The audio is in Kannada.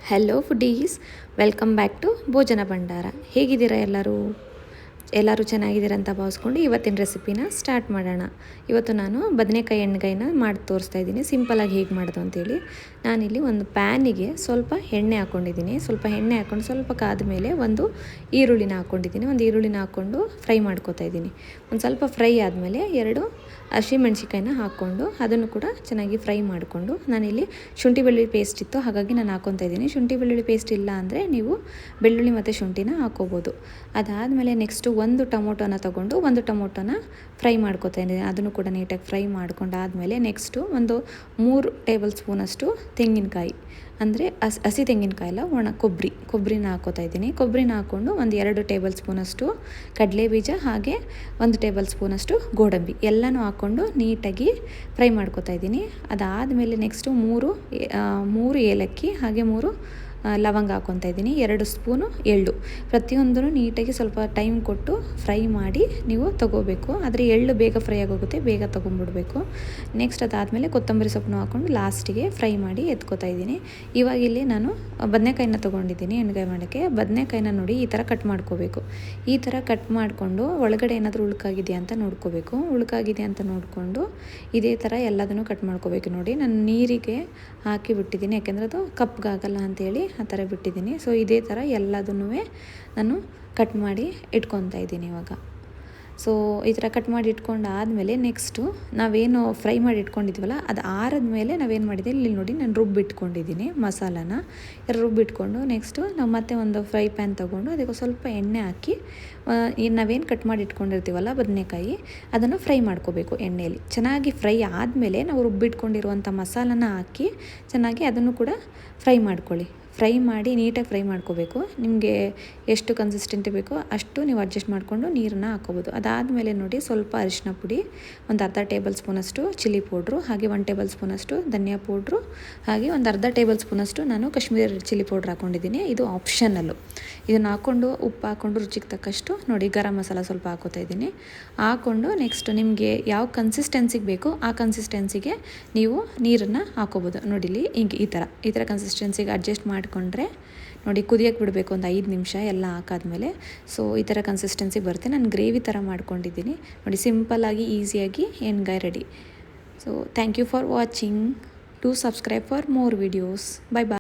Hello foodies, welcome back to Bhojana Bhandara. ಹೇಗಿದ್ದೀರಾ ಎಲ್ಲರೂ ಚೆನ್ನಾಗಿದ್ದೀರಾ ಅಂತ ಭಾವಿಸ್ಕೊಂಡು ಇವತ್ತಿನ ರೆಸಿಪಿನ ಸ್ಟಾರ್ಟ್ ಮಾಡೋಣ. ಇವತ್ತು ನಾನು ಬದನೆಕಾಯಿ ಎಣ್ಗಾಯಿನ ಮಾಡಿ ತೋರಿಸ್ತಾ ಇದ್ದೀನಿ. ಸಿಂಪಲಾಗಿ ಹೇಗೆ ಮಾಡೋದು ಅಂತೇಳಿ. ನಾನಿಲ್ಲಿ ಒಂದು ಪ್ಯಾನಿಗೆ ಸ್ವಲ್ಪ ಎಣ್ಣೆ ಹಾಕ್ಕೊಂಡಿದ್ದೀನಿ. ಸ್ವಲ್ಪ ಎಣ್ಣೆ ಹಾಕ್ಕೊಂಡು ಸ್ವಲ್ಪ ಕಾದ ಮೇಲೆ ಒಂದು ಈರುಳ್ಳಿನ ಹಾಕ್ಕೊಂಡಿದ್ದೀನಿ. ಒಂದು ಈರುಳ್ಳಿನ ಹಾಕ್ಕೊಂಡು ಫ್ರೈ ಮಾಡ್ಕೊತಾ ಇದ್ದೀನಿ. ಒಂದು ಸ್ವಲ್ಪ ಫ್ರೈ ಆದಮೇಲೆ 2 ಹಸಿಮೆಣ್ಸಿಕಾಯಿನ ಹಾಕ್ಕೊಂಡು ಅದನ್ನು ಕೂಡ ಚೆನ್ನಾಗಿ ಫ್ರೈ ಮಾಡಿಕೊಂಡು, ನಾನಿಲ್ಲಿ ಶುಂಠಿ ಬೆಳ್ಳುಳ್ಳಿ ಪೇಸ್ಟ್ ಇತ್ತು ಹಾಗಾಗಿ ನಾನು ಹಾಕ್ಕೊತಾ ಇದ್ದೀನಿ. ಶುಂಠಿ ಬೆಳ್ಳುಳ್ಳಿ ಪೇಸ್ಟ್ ಇಲ್ಲ ಅಂದರೆ ನೀವು ಬೆಳ್ಳುಳ್ಳಿ ಮತ್ತು ಶುಂಠಿನ ಹಾಕ್ಕೋಬೋದು. ಅದಾದಮೇಲೆ ನೆಕ್ಸ್ಟು ಒಂದು ಟೊಮೊಟೊನ ತೊಗೊಂಡು ಒಂದು ಟೊಮೊಟೊನ ಫ್ರೈ ಮಾಡ್ಕೊತಾ ಇದ್ದೀನಿ. ಅದನ್ನು ಕೂಡ ನೀಟಾಗಿ ಫ್ರೈ ಮಾಡ್ಕೊಂಡಾದಮೇಲೆ ನೆಕ್ಸ್ಟು ಒಂದು 3 ಟೇಬಲ್ ಸ್ಪೂನಷ್ಟು ತೆಂಗಿನಕಾಯಿ, ಅಂದರೆ ಹಸಿ ತೆಂಗಿನಕಾಯಿ ಎಲ್ಲ ಒಣ ಕೊಬ್ಬರಿನ ಹಾಕ್ಕೋತಾ ಇದ್ದೀನಿ. ಕೊಬ್ಬರಿನ ಹಾಕ್ಕೊಂಡು ಒಂದು 2 ಟೇಬಲ್ ಸ್ಪೂನಷ್ಟು ಕಡಲೆ ಬೀಜ ಹಾಗೆ 1 ಟೇಬಲ್ ಸ್ಪೂನಷ್ಟು ಗೋಡಂಬಿ ಎಲ್ಲನೂ ಹಾಕ್ಕೊಂಡು ನೀಟಾಗಿ ಫ್ರೈ ಮಾಡ್ಕೊತಾ ಇದ್ದೀನಿ. ಅದಾದಮೇಲೆ ನೆಕ್ಸ್ಟು 3 ಏಲಕ್ಕಿ ಹಾಗೆ 3 ಲವಂಗ ಹಾಕ್ಕೊತಾ ಇದ್ದೀನಿ. 2 ಸ್ಪೂನು ಎಳ್ಳು. ಪ್ರತಿಯೊಂದನ್ನು ನೀಟಾಗಿ ಸ್ವಲ್ಪ ಟೈಮ್ ಕೊಟ್ಟು ಫ್ರೈ ಮಾಡಿ ನೀವು ತೊಗೋಬೇಕು. ಆದರೆ ಎಳ್ಳು ಬೇಗ ಫ್ರೈ ಆಗೋಗುತ್ತೆ, ಬೇಗ ತೊಗೊಂಡ್ಬಿಡ್ಬೇಕು. ನೆಕ್ಸ್ಟ್ ಅದಾದಮೇಲೆ ಕೊತ್ತಂಬರಿ ಸೊಪ್ಪನ್ನು ಹಾಕ್ಕೊಂಡು ಲಾಸ್ಟಿಗೆ ಫ್ರೈ ಮಾಡಿ ಎತ್ಕೋತಾ ಇದ್ದೀನಿ. ಇವಾಗ ಇಲ್ಲಿ ನಾನು ಬದನೆಕಾಯಿನ ತೊಗೊಂಡಿದ್ದೀನಿ ಎಣ್ಗಾಯಿ ಮಾಡೋಕ್ಕೆ. ಬದನೆಕಾಯಿನ ನೋಡಿ ಈ ಥರ ಕಟ್ ಮಾಡ್ಕೋಬೇಕು. ಈ ಥರ ಕಟ್ ಮಾಡಿಕೊಂಡು ಒಳಗಡೆ ಏನಾದರೂ ಉಳುಕಾಗಿದೆಯಾ ಅಂತ ನೋಡ್ಕೋಬೇಕು. ಉಳುಕಾಗಿದೆ ಅಂತ ನೋಡಿಕೊಂಡು ಇದೇ ಥರ ಎಲ್ಲದನ್ನು ಕಟ್ ಮಾಡ್ಕೋಬೇಕು. ನೋಡಿ ನಾನು ನೀರಿಗೆ ಹಾಕಿ ಬಿಟ್ಟಿದ್ದೀನಿ, ಯಾಕೆಂದರೆ ಅದು ಕಪ್ಗಾಗಲ್ಲ ಅಂಥೇಳಿ ಆ ಥರ ಬಿಟ್ಟಿದ್ದೀನಿ. ಸೊ ಇದೇ ಥರ ಎಲ್ಲದನ್ನೂ ನಾನು ಕಟ್ ಮಾಡಿ ಇಟ್ಕೊತಾ ಇದ್ದೀನಿ ಇವಾಗ. ಸೊ ಈ ಥರ ಕಟ್ ಮಾಡಿ ಇಟ್ಕೊಂಡು ಆದಮೇಲೆ ನೆಕ್ಸ್ಟು ನಾವೇನು ಫ್ರೈ ಮಾಡಿ ಇಟ್ಕೊಂಡಿದ್ವಲ್ಲ ಅದು ಆರಿದ ಮೇಲೆ ನಾವೇನು ಮಾಡಿದ್ದೀವಿ ಇಲ್ಲಿ ನೋಡಿ, ನಾನು ರುಬ್ಬಿಟ್ಕೊಂಡಿದ್ದೀನಿ ಮಸಾಲಾನ. ರುಬ್ಬಿಟ್ಕೊಂಡು ನೆಕ್ಸ್ಟು ನಾವು ಮತ್ತೆ ಒಂದು ಫ್ರೈ ಪ್ಯಾನ್ ತೊಗೊಂಡು ಅದಕ್ಕೆ ಸ್ವಲ್ಪ ಎಣ್ಣೆ ಹಾಕಿ ನಾವೇನು ಕಟ್ ಮಾಡಿ ಇಟ್ಕೊಂಡಿರ್ತೀವಲ್ಲ ಬದನೆಕಾಯಿ ಅದನ್ನು ಫ್ರೈ ಮಾಡ್ಕೋಬೇಕು ಎಣ್ಣೆಯಲ್ಲಿ. ಚೆನ್ನಾಗಿ ಫ್ರೈ ಆದಮೇಲೆ ನಾವು ರುಬ್ಬಿಟ್ಕೊಂಡಿರುವಂಥ ಮಸಾಲಾನ ಹಾಕಿ ಚೆನ್ನಾಗಿ ಅದನ್ನು ಕೂಡ ಫ್ರೈ ಮಾಡ್ಕೊಳ್ಳಿ. ಫ್ರೈ ಮಾಡಿ ನೀಟಾಗಿ ಫ್ರೈ ಮಾಡ್ಕೋಬೇಕು. ನಿಮಗೆ ಎಷ್ಟು ಕನ್ಸಿಸ್ಟೆಂಟ್ ಬೇಕೋ ಅಷ್ಟು ನೀವು ಅಡ್ಜಸ್ಟ್ ಮಾಡಿಕೊಂಡು ನೀರನ್ನು ಹಾಕ್ಕೋಬೋದು. ಅದಾದಮೇಲೆ ನೋಡಿ ಸ್ವಲ್ಪ ಅರಿಶಿನ ಪುಡಿ, ಒಂದು ಅರ್ಧ ಟೇಬಲ್ ಸ್ಪೂನಷ್ಟು ಚಿಲ್ಲಿ ಪೌಡ್ರು ಹಾಗೆ 1 ಟೇಬಲ್ ಸ್ಪೂನಷ್ಟು ಧನಿಯಾ ಪೌಡ್ರು ಹಾಗೆ ಒಂದು ಅರ್ಧ ಟೇಬಲ್ ಸ್ಪೂನಷ್ಟು ನಾನು ಕಾಶ್ಮೀರಿ ರೆಡ್ ಚಿಲ್ಲಿ ಪೌಡ್ರ್ ಹಾಕ್ಕೊಂಡಿದ್ದೀನಿ. ಇದು ಆಪ್ಷನಲ್ಲು. ಇದನ್ನು ಹಾಕ್ಕೊಂಡು ಉಪ್ಪು ಹಾಕ್ಕೊಂಡು ರುಚಿಗೆ ತಕ್ಕಷ್ಟು ನೋಡಿ ಗರಂ ಮಸಾಲ ಸ್ವಲ್ಪ ಹಾಕೋತಾ ಇದ್ದೀನಿ. ಹಾಕ್ಕೊಂಡು ನೆಕ್ಸ್ಟ್ ನಿಮಗೆ ಯಾವ ಕನ್ಸಿಸ್ಟೆನ್ಸಿಗೆ ಬೇಕೋ ಆ ಕನ್ಸಿಸ್ಟೆನ್ಸಿಗೆ ನೀವು ನೀರನ್ನು ಹಾಕ್ಕೋಬೋದು. ನೋಡಿಲಿ ಹಿಂಗೆ ಈ ಥರ ಕನ್ಸಿಸ್ಟೆನ್ಸಿಗೆ ಅಡ್ಜಸ್ಟ್ ಮಾಡಿಕೊಂಡ್ರೆ ನೋಡಿ ಕುದಿಯೋಕ್ಕೆ ಬಿಡಬೇಕು ಒಂದು 5 ನಿಮಿಷ ಎಲ್ಲ ಹಾಕಾದ್ಮೇಲೆ. ಸೊ ಈ ಥರ ಕನ್ಸಿಸ್ಟೆನ್ಸಿ ಬರುತ್ತೆ. ನಾನು ಗ್ರೇವಿ ಥರ ಮಾಡ್ಕೊಂಡಿದ್ದೀನಿ ನೋಡಿ, ಸಿಂಪಲ್ಲಾಗಿ ಈಸಿಯಾಗಿ ಎಣ್ಗಾಯಿ ready. So thank you for watching. Do subscribe for more videos. Bye bye.